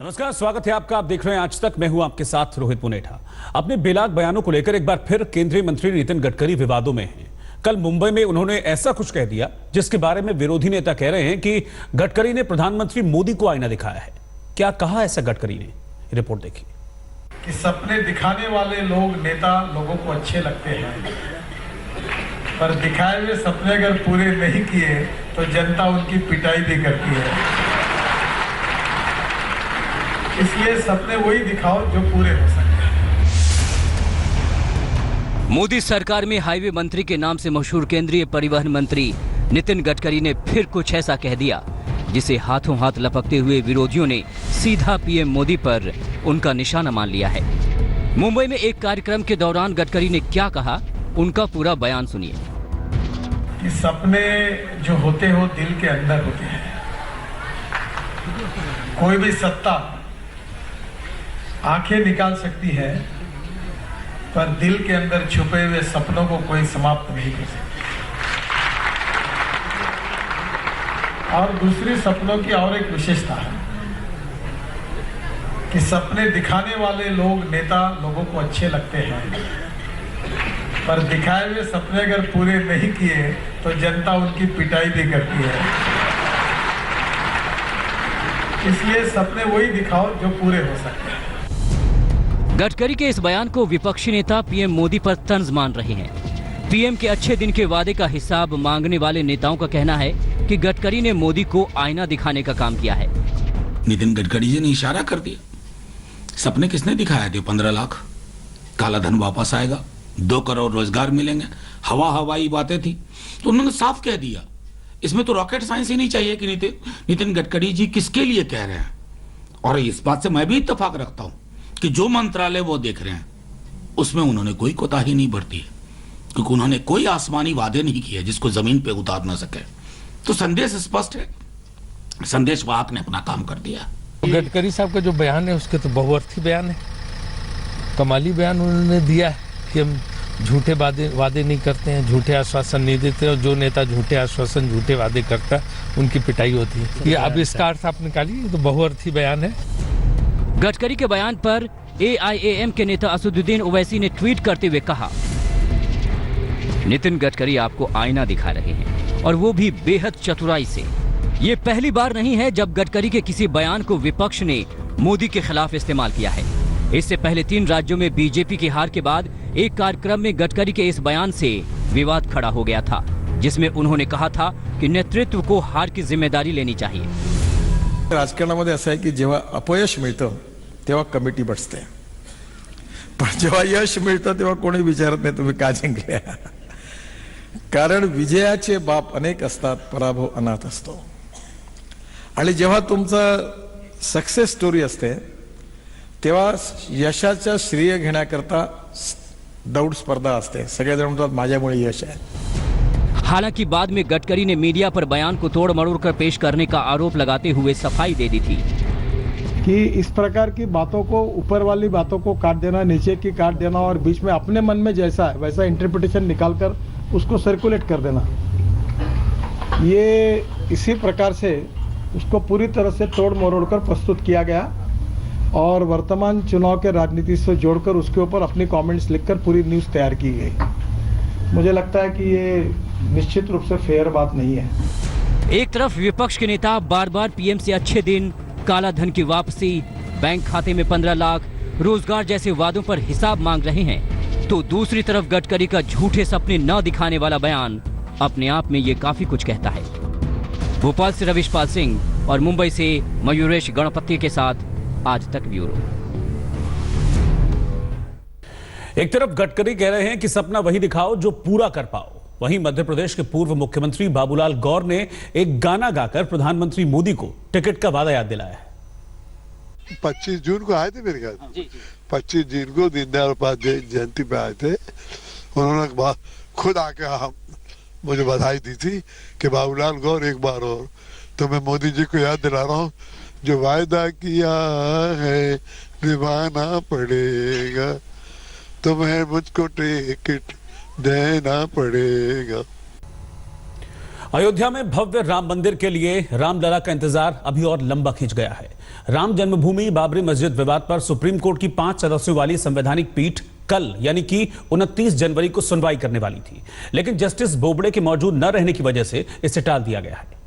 नमस्कार, स्वागत है आपका। आप देख रहे हैं आज तक। मैं हूं आपके साथ रोहित पुनेठा। अपने बेलाग बयानों को लेकर एक बार फिर केंद्रीय मंत्री नितिन गडकरी विवादों में हैं। कल मुंबई में उन्होंने ऐसा कुछ कह दिया जिसके बारे में विरोधी नेता कह रहे हैं कि गडकरी ने प्रधानमंत्री मोदी को आईना दिखाया है। क्या कहा ऐसा गडकरी ने? रिपोर्ट देखिए। कि सपने दिखाने वाले लोग, नेता लोगों को अच्छे लगते हैं, पर दिखाए हुए सपने अगर पूरे नहीं किए तो जनता उनकी पिटाई भी करती है। इसलिए सपने वही दिखाओ जो पूरे हो सकते हैं। मोदी सरकार में हाईवे मंत्री के नाम से मशहूर केंद्रीय परिवहन मंत्री नितिन गडकरी ने फिर कुछ ऐसा कह दिया जिसे हाथों हाथ लपकते हुए विरोधियों ने सीधा पीएम मोदी पर उनका निशाना मान लिया है। मुंबई में एक कार्यक्रम के दौरान गडकरी ने क्या कहा, उनका पूरा बयान सुनिए। कि सपने जो होते हो दिल के अंदर होते हैं। कोई भी सत्ता आंखें निकाल सकती है, पर दिल के अंदर छुपे हुए सपनों को कोई समाप्त नहीं कर सकता। और दूसरी सपनों की और एक विशेषता है कि सपने दिखाने वाले लोग, नेता लोगों को अच्छे लगते हैं, पर दिखाए हुए सपने अगर पूरे नहीं किए तो जनता उनकी पिटाई भी करती है। इसलिए सपने वही दिखाओ जो पूरे हो सकते हैं। गडकरी के इस बयान को विपक्षी नेता पीएम मोदी पर तंज मान रहे हैं। पीएम के अच्छे दिन के वादे का हिसाब मांगने वाले नेताओं का कहना है कि गडकरी ने मोदी को आईना दिखाने का काम किया है। नितिन गडकरी जी ने इशारा कर दिया, सपने किसने दिखाए थे? 15 लाख काला धन वापस आएगा, 2 करोड़ रोजगार मिलेंगे, हवाई बातें थी। तो उन्होंने साफ कह दिया। इसमें तो रॉकेट साइंस ही नहीं चाहिए कि नितिन गडकरी जी किसके लिए कह रहे हैं। और इस बात से मैं भी इत्तेफाक रखता हूं कि जो मंत्रालय वो देख रहे हैं उसमें उन्होंने कोई कोताही नहीं बरती है, क्योंकि उन्होंने कोई आसमानी वादे नहीं किए जिसको जमीन पे उतार ना सके। तो संदेश स्पष्ट है, संदेशवाहक ने अपना काम कर दिया। गडकरी साहब का जो बयान है उसके तो बहुअर्थी बयान है, कमाली बयान उन्होंने दिया है कि हम झूठे वादे नहीं करते हैं, झूठे आश्वासन नहीं देते, और जो नेता झूठे आश्वासन, झूठे वादे करता है उनकी पिटाई होती है। ये अब इसका अर्थ आप निकालिए, तो बहुअर्थी बयान है। गडकरी के बयान पर एआईएएम के नेता असदुद्दीन ओवैसी ने ट्वीट करते हुए कहा, नितिन गडकरी आपको आईना दिखा रहे हैं, और वो भी बेहद चतुराई से। ये पहली बार नहीं है जब गडकरी के किसी बयान को विपक्ष ने मोदी के खिलाफ इस्तेमाल किया है। इससे पहले 3 राज्यों में बीजेपी की हार के बाद एक कार्यक्रम में गडकरी के इस बयान से विवाद खड़ा हो गया था, जिसमें उन्होंने कहा था कि नेतृत्व को हार की जिम्मेदारी लेनी चाहिए। राजकारणामध्ये असं आहे की जेव्हा अपयश मिळतं तेव्हा कमिटी बसते, पण जेव्हा यश मिळतं तेव्हा कोणी विचारत नाही तुम्ही का जिंकले। कारण विजयाचे बाप अनेक असतात, पराभव अनाथ असतो। आणि जेव्हा तुमचा सक्सेस स्टोरी असते तेव्हा यशाचा श्रेय घेण्याकरता दौड स्पर्धा असते। सगळेजण म्हणतात माझ्यामुळे यश आहे। हालांकि बाद में गडकरी ने मीडिया पर बयान को तोड़ मरोड़ कर पेश करने का आरोप लगाते हुए सफाई दे दी थी कि इस प्रकार की बातों को, ऊपर वाली बातों को काट देना, नीचे की काट देना, और बीच में अपने मन में जैसा है वैसा इंटरप्रिटेशन निकालकर उसको सर्कुलेट कर देना, ये इसी प्रकार से उसको पूरी तरह से तोड़ मरोड़ कर प्रस्तुत किया गया और वर्तमान चुनाव के राजनीति से जोड़कर उसके ऊपर अपनी कमेंट्स लिखकर पूरी न्यूज़ तैयार की गई। मुझे लगता है कि ये निश्चित रूप से फेयर बात नहीं है। एक तरफ विपक्ष के नेता बार बार पीएम से अच्छे दिन, काला धन की वापसी, बैंक खाते में 15 लाख, रोजगार जैसे वादों पर हिसाब मांग रहे हैं, तो दूसरी तरफ गडकरी का झूठे सपने न दिखाने वाला बयान अपने आप में ये काफी कुछ कहता है। भोपाल से रविशपाल सिंह और मुंबई से मयूरेश गणपति के साथ आज तक ब्यूरो। एक तरफ गडकरी कह रहे हैं कि सपना वही दिखाओ जो पूरा कर पाओ, वहीं मध्य प्रदेश के पूर्व मुख्यमंत्री बाबूलाल गौर ने एक गाना गाकर प्रधानमंत्री मोदी को टिकट का वादा याद दिलाया है। 25 जून को आए थे मेरे ख्याल, 25 जून को दीनदयाल उपाध्याय जयंती पे आए थे। उन्होंने खुद आके मुझे बधाई दी थी कि बाबूलाल गौर एक बार और। तो मैं मोदी जी को याद दिला रहा हूँ, जो वायदा किया है निभाना पड़ेगा, तुम्हें मुझको टिकट देना पड़ेगा। अयोध्या में भव्य राम मंदिर के लिए रामलला का इंतजार अभी और लंबा खिंच गया है। राम जन्मभूमि बाबरी मस्जिद विवाद पर सुप्रीम कोर्ट की 5 सदस्यों वाली संवैधानिक पीठ कल यानी कि 29 जनवरी को सुनवाई करने वाली थी, लेकिन जस्टिस बोबड़े के मौजूद न रहने की वजह से इसे टाल दिया गया है।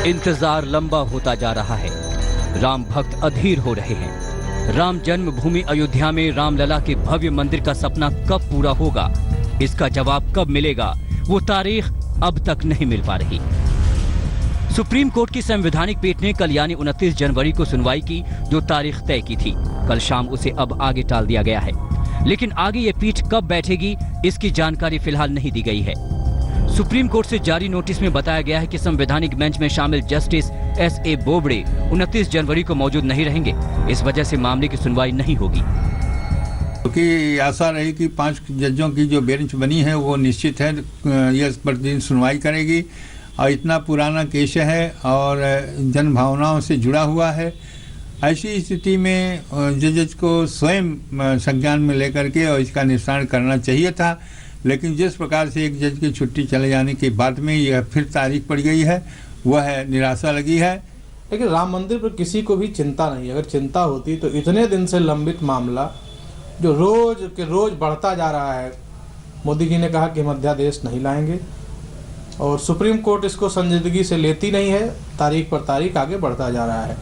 इंतजार लंबा होता जा रहा है। राम भक्त अधीर हो रहे हैं। राम जन्मभूमि अयोध्या में रामलला के भव्य मंदिर का सपना कब पूरा होगा, इसका जवाब कब मिलेगा, वो तारीख अब तक नहीं मिल पा रही। सुप्रीम कोर्ट की संवैधानिक पीठ ने कल यानी 29 जनवरी को सुनवाई की, जो तारीख तय की थी। कल शाम उसे अब आगे टाल दिया गया है, लेकिन आगे ये पीठ कब बैठेगी, इसकी जानकारी फिलहाल नहीं दी गई है। सुप्रीम कोर्ट से जारी नोटिस में बताया गया है कि संवैधानिक बेंच में शामिल जस्टिस S.A. बोबड़े 29 जनवरी को मौजूद नहीं रहेंगे। इस वजह से मामले की सुनवाई नहीं होगी। क्योंकि आशा रही कि 5 जजों की जो बेंच बनी है वो निश्चित है यह प्रतिदिन सुनवाई करेगी, और इतना पुराना केस है और जन भावनाओं से जुड़ा हुआ है। ऐसी स्थिति में जजेस को स्वयं संज्ञान में लेकर के और इसका निस्तारण करना चाहिए था, लेकिन जिस प्रकार से एक जज की छुट्टी चले जाने के बाद में यह फिर तारीख पड़ गई है, वह निराशा लगी है। लेकिन राम मंदिर पर किसी को भी चिंता नहीं। अगर चिंता होती तो इतने दिन से लंबित मामला जो रोज के रोज बढ़ता जा रहा है, मोदी जी ने कहा कि हम अध्यादेश नहीं लाएंगे और सुप्रीम कोर्ट इसको संजीदगी से लेती नहीं है, तारीख पर तारीख आगे बढ़ता जा रहा है।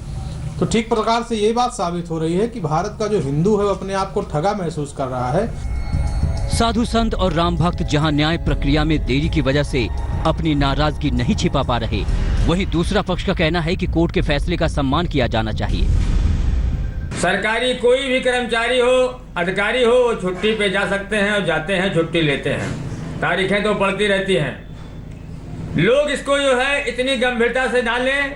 तो ठीक प्रकार से ये बात साबित हो रही है कि भारत का जो हिंदू है वो अपने आप को ठगा महसूस कर रहा है। साधु संत और राम भक्त जहां न्याय प्रक्रिया में देरी की वजह से अपनी नाराजगी नहीं छिपा पा रहे, वहीं दूसरा पक्ष का कहना है कि कोर्ट के फैसले का सम्मान किया जाना चाहिए। सरकारी कोई भी कर्मचारी हो, अधिकारी हो, वो छुट्टी पे जा सकते हैं और जाते हैं, छुट्टी लेते हैं। तारीखें तो बढ़ती रहती हैं। लोग इसको जो है इतनी गंभीरता से ना लें,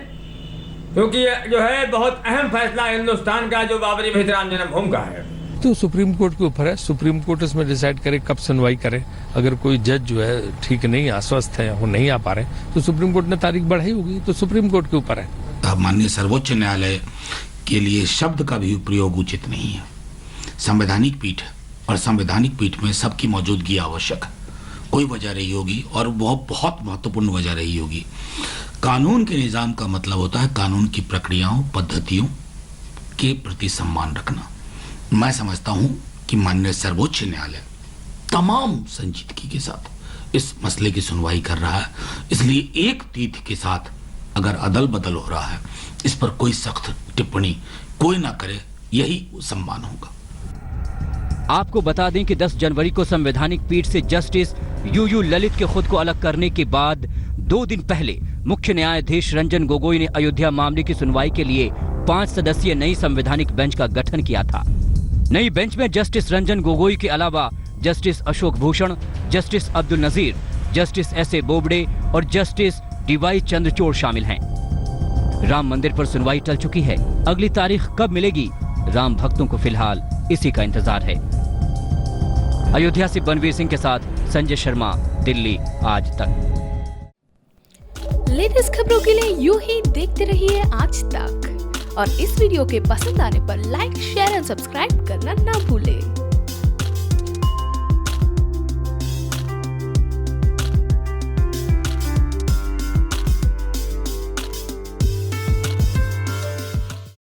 क्योंकि जो है बहुत अहम फैसला हिंदुस्तान का जो बाबरी मस्जिद राम जन्मभूमि का है। तो सुप्रीम कोर्ट के ऊपर है, सुप्रीम कोर्ट इसमें डिसाइड करे कब सुनवाई करे। अगर कोई जज जो है ठीक नहीं, अस्वस्थ है, वो नहीं आ पा रहे, तो सुप्रीम कोर्ट ने तारीख बढ़ाई होगी, तो सुप्रीम कोर्ट के ऊपर है। माननीय सर्वोच्च न्यायालय के लिए शब्द का भी प्रयोग उचित नहीं है। संवैधानिक पीठ है और संवैधानिक पीठ में सबकी मौजूदगी आवश्यक है। कोई वजह रही होगी और वह बहुत महत्वपूर्ण वजह रही होगी। कानून के निजाम का मतलब होता है कानून की प्रक्रियाओं, पद्धतियों के प्रति सम्मान रखना। मैं समझता हूं कि माननीय सर्वोच्च न्यायालय तमाम संजीदगी के साथ इस मसले की सुनवाई कर रहा है, इसलिए एक तिथि के साथ अगर अदल बदल हो रहा है, इस पर कोई सख्त टिप्पणी कोई ना करे, यही सम्मान होगा। आपको बता दें कि 10 जनवरी को संवैधानिक पीठ से जस्टिस यूयू ललित के खुद को अलग करने के बाद 2 दिन पहले मुख्य न्यायाधीश रंजन गोगोई ने अयोध्या मामले की सुनवाई के लिए 5 सदस्यीय नई संवैधानिक बेंच का गठन किया था। नई बेंच में जस्टिस रंजन गोगोई के अलावा justice Ashok Bhushan, justice Abdul Nazeer, justice S.A. Bobde और जस्टिस D.Y. चंद्रचूड़ शामिल हैं। राम मंदिर पर सुनवाई टल चुकी है, अगली तारीख कब मिलेगी, राम भक्तों को फिलहाल इसी का इंतजार है। अयोध्या से बनवीर सिंह के साथ संजय शर्मा, दिल्ली आज तक। लेटेस्ट खबरों के लिए यूं ही देखते रहिए आज तक, और इस वीडियो के पसंद आने पर लाइक, शेयर और सब्सक्राइब करना ना भूलें।